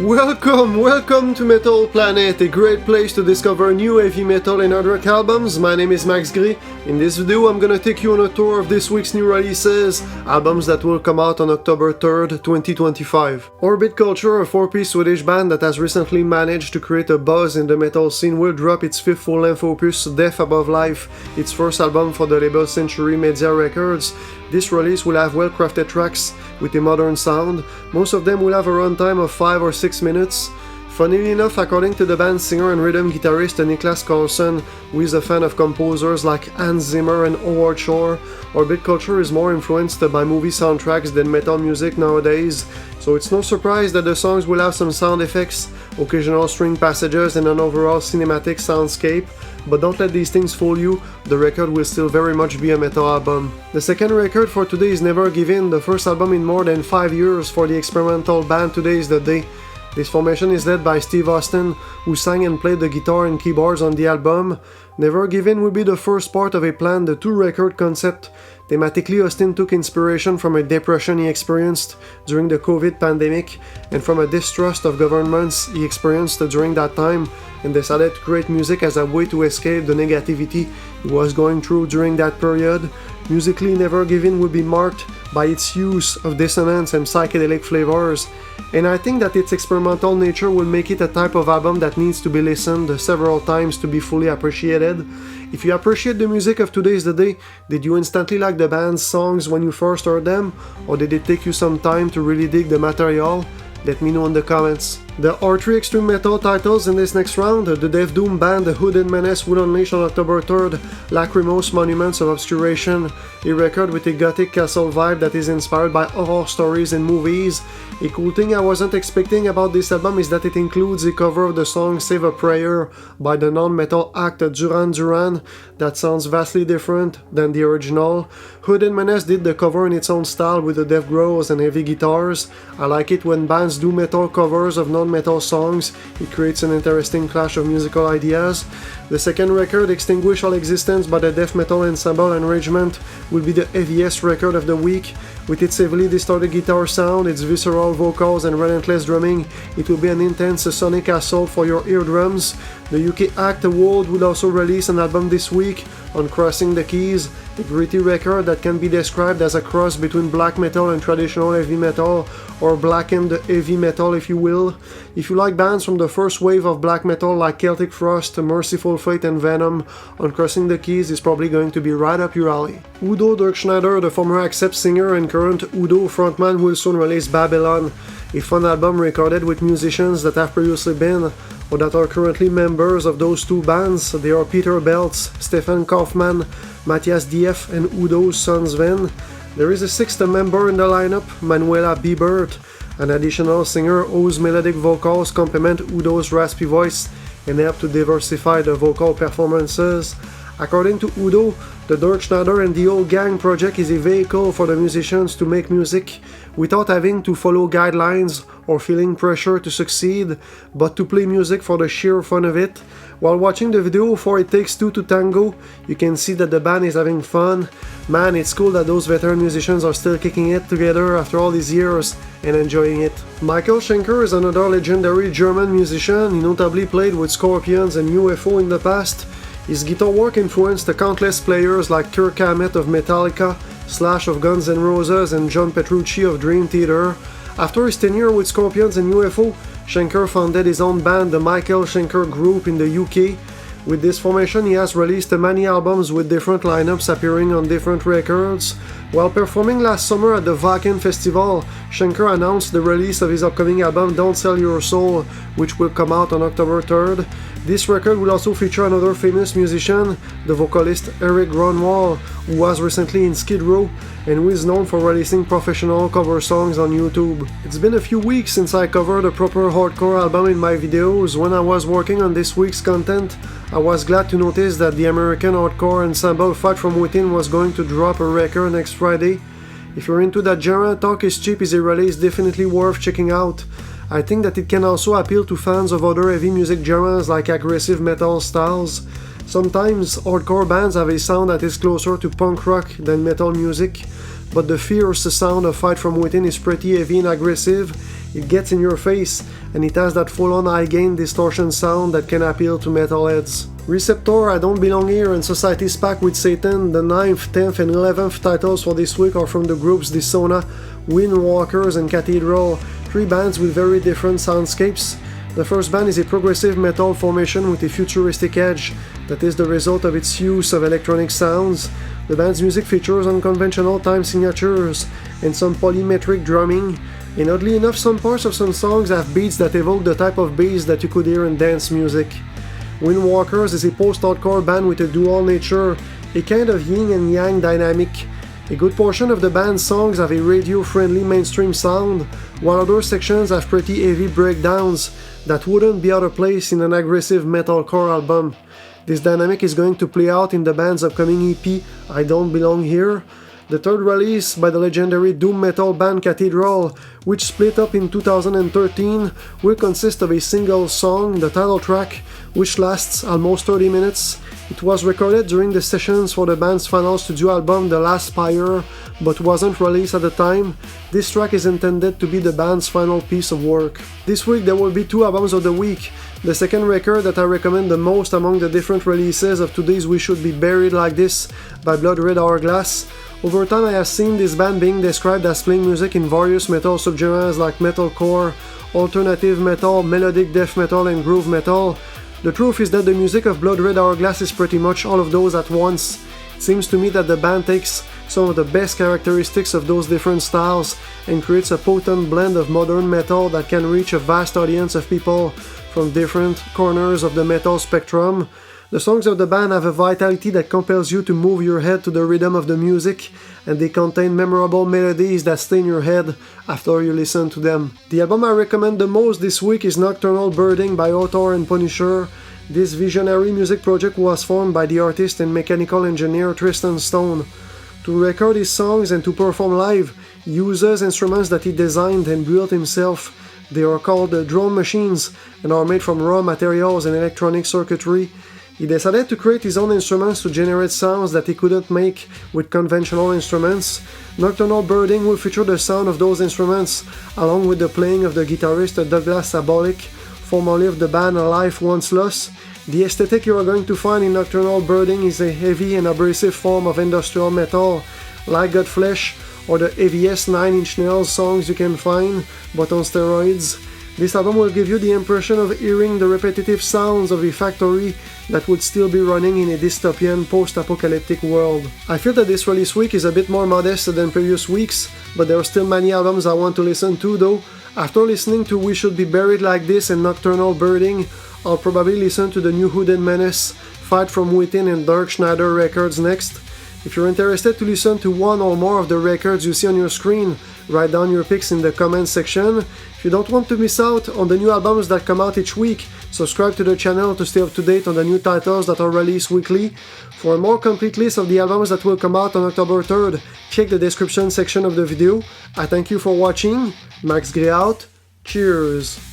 Welcome to Metal Planet, a great place to discover new heavy metal and hard rock albums. My name is Max Gris. In this video I'm gonna take you on a tour of this week's new releases, albums that will come out on October 3rd, 2025. Orbit Culture, a 4-piece Swedish band that has recently managed to create a buzz in the metal scene, will drop its 5th full-length opus, Death Above Life, its first album for the label Century Media Records. This release will have well-crafted tracks with a modern sound. Most of them will have a runtime of 5 or 6 minutes. Funnily enough, according to the band's singer and rhythm guitarist Niklas Karlsson, who is a fan of composers like Hans Zimmer and Howard Shore, Orbit Culture is more influenced by movie soundtracks than metal music nowadays, so it's no surprise that the songs will have some sound effects, occasional string passages and an overall cinematic soundscape. But don't let these things fool you, the record will still very much be a metal album. The second record for today is Never Give In, the first album in more than 5 years for the experimental band Today Is The Day. This formation is led by Steve Austin, who sang and played the guitar and keyboards on the album. Never Give In will be the first part of a planned 2-record concept. Thematically, Austin took inspiration from a depression he experienced during the COVID pandemic and from a distrust of governments he experienced during that time, and decided to create music as a way to escape the negativity he was going through during that period. Musically, Never Give In will be marked by its use of dissonance and psychedelic flavors, and I think that its experimental nature will make it a type of album that needs to be listened several times to be fully appreciated. If you appreciate the music of Today Is The Day, did you instantly like the band's songs when you first heard them, or did it take you some time to really dig the material? Let me know in the comments. The R3 extreme metal titles in this next round: the Death Doom band Hood and Menace will unleash on October 3rd Lachrymose Monuments of Obscuration, a record with a gothic castle vibe that is inspired by horror stories and movies. A cool thing I wasn't expecting about this album is that it includes a cover of the song Save a Prayer by the non-metal act Duran Duran that sounds vastly different than the original. Hood and Menace did the cover in its own style with the death growls and heavy guitars. I like it when bands do metal covers of non-metal songs. It creates an interesting clash of musical ideas. The second record, Extinguish All Existence by the death metal ensemble Enragement, will be the heaviest record of the week. With its heavily distorted guitar sound, its visceral vocals and relentless drumming, it will be an intense sonic assault for your eardrums. The UK act Wode will also release an album this week, Uncrossing the Keys, a gritty record that can be described as a cross between black metal and traditional heavy metal, or blackened heavy metal if you will. If you like bands from the first wave of black metal like Celtic Frost, Merciful Fate and Venom, Uncrossing the Keys is probably going to be right up your alley. Udo Dirkschneider, the former Accept singer and current Udo frontman, will soon release Babylon, a fun album recorded with musicians that have previously been or that are currently members of those two bands. They are Peter Belts, Stefan Kaufmann, Matthias Dief and Udo's son Sven. There is a 6th member in the lineup, Manuela Biebert, an additional singer whose melodic vocals complement Udo's raspy voice and help to diversify the vocal performances. According to Udo, the Dirkschneider and the Old Gang project is a vehicle for the musicians to make music without having to follow guidelines or feeling pressure to succeed, but to play music for the sheer fun of it. While watching the video for It Takes Two to Tango, you can see that the band is having fun. Man, it's cool that those veteran musicians are still kicking it together after all these years and enjoying it. Michael Schenker is another legendary German musician. He notably played with Scorpions and UFO in the past. His guitar work influenced countless players like Kirk Hammett of Metallica, Slash of Guns N' Roses and John Petrucci of Dream Theater. After his tenure with Scorpions and UFO, Schenker founded his own band, the Michael Schenker Group, in the UK. With this formation, he has released many albums with different lineups appearing on different records. While performing last summer at the Wacken Festival, Schenker announced the release of his upcoming album Don't Sell Your Soul, which will come out on October 3rd. This record will also feature another famous musician, the vocalist Eric Grunwald, who was recently in Skid Row and who is known for releasing professional cover songs on YouTube. It's been a few weeks since I covered a proper hardcore album in my videos. When I was working on this week's content, I was glad to notice that the American hardcore ensemble Fight From Within was going to drop a record next Friday. If you're into that genre, Talk Is Cheap is a release definitely worth checking out. I think that it can also appeal to fans of other heavy music genres like aggressive metal styles. Sometimes hardcore bands have a sound that is closer to punk rock than metal music. but the fierce sound of Fight From Within is pretty heavy and aggressive. It gets in your face, and it has that full-on high-gain distortion sound that can appeal to metalheads. Receptor, I Don't Belong Here, and Society's Pact with Satan, the 9th, 10th, and 11th titles for this week are from the groups Dissona, Windwalkers, and Cathedral, 3 bands with very different soundscapes. The first band is a progressive metal formation with a futuristic edge that is the result of its use of electronic sounds. The band's music features unconventional time signatures and some polymetric drumming, and oddly enough some parts of some songs have beats that evoke the type of bass that you could hear in dance music. Windwalkers is a post-hardcore band with a dual nature, a kind of yin and yang dynamic. A good portion of the band's songs have a radio-friendly mainstream sound, while other sections have pretty heavy breakdowns that wouldn't be out of place in an aggressive metalcore album. This dynamic is going to play out in the band's upcoming EP, I Don't Belong Here. The third release by the legendary doom metal band Cathedral, which split up in 2013, will consist of a single song, the title track, which lasts almost 30 minutes. It was recorded during the sessions for the band's final studio album The Last Spire, but wasn't released at the time. This track is intended to be the band's final piece of work. This week there will be 2 albums of the week. The second record that I recommend the most among the different releases of today's We Should Be Buried Like This by Bloodred Hourglass. Over time I have seen this band being described as playing music in various metal subgenres like metalcore, alternative metal, melodic death metal, and groove metal. The truth is that the music of Bloodred Hourglass is pretty much all of those at once. It seems to me that the band takes some of the best characteristics of those different styles and creates a potent blend of modern metal that can reach a vast audience of people from different corners of the metal spectrum. The songs of the band have a vitality that compels you to move your head to the rhythm of the music, and they contain memorable melodies that stay in your head after you listen to them. The album I recommend the most this week is Nocturnal Birding by Author and Punisher. This visionary music project was formed by the artist and mechanical engineer Tristan Stone. To record his songs and to perform live, he uses instruments that he designed and built himself. They are called drone machines and are made from raw materials and electronic circuitry. He decided to create his own instruments to generate sounds that he couldn't make with conventional instruments. Nocturnal Birding will feature the sound of those instruments, along with the playing of the guitarist Douglas Sabolic, formerly of the band Life Once Lost. The aesthetic you are going to find in Nocturnal Birding is a heavy and abrasive form of industrial metal, like Godflesh or the heaviest 9 Inch Nails songs you can find, but on steroids. This album will give you the impression of hearing the repetitive sounds of a factory that would still be running in a dystopian post-apocalyptic world. I feel that this release week is a bit more modest than previous weeks, but there are still many albums I want to listen to though. After listening to We Should Be Buried Like This and Nocturnal Birding, I'll probably listen to the new Hooded Menace, Fight From Within and Dirkschneider records next. If you're interested to listen to one or more of the records you see on your screen, write down your picks in the comments section. If you don't want to miss out on the new albums that come out each week, subscribe to the channel to stay up to date on the new titles that are released weekly. For a more complete list of the albums that will come out on October 3rd, check the description section of the video. I thank you for watching. Max Gray out. Cheers!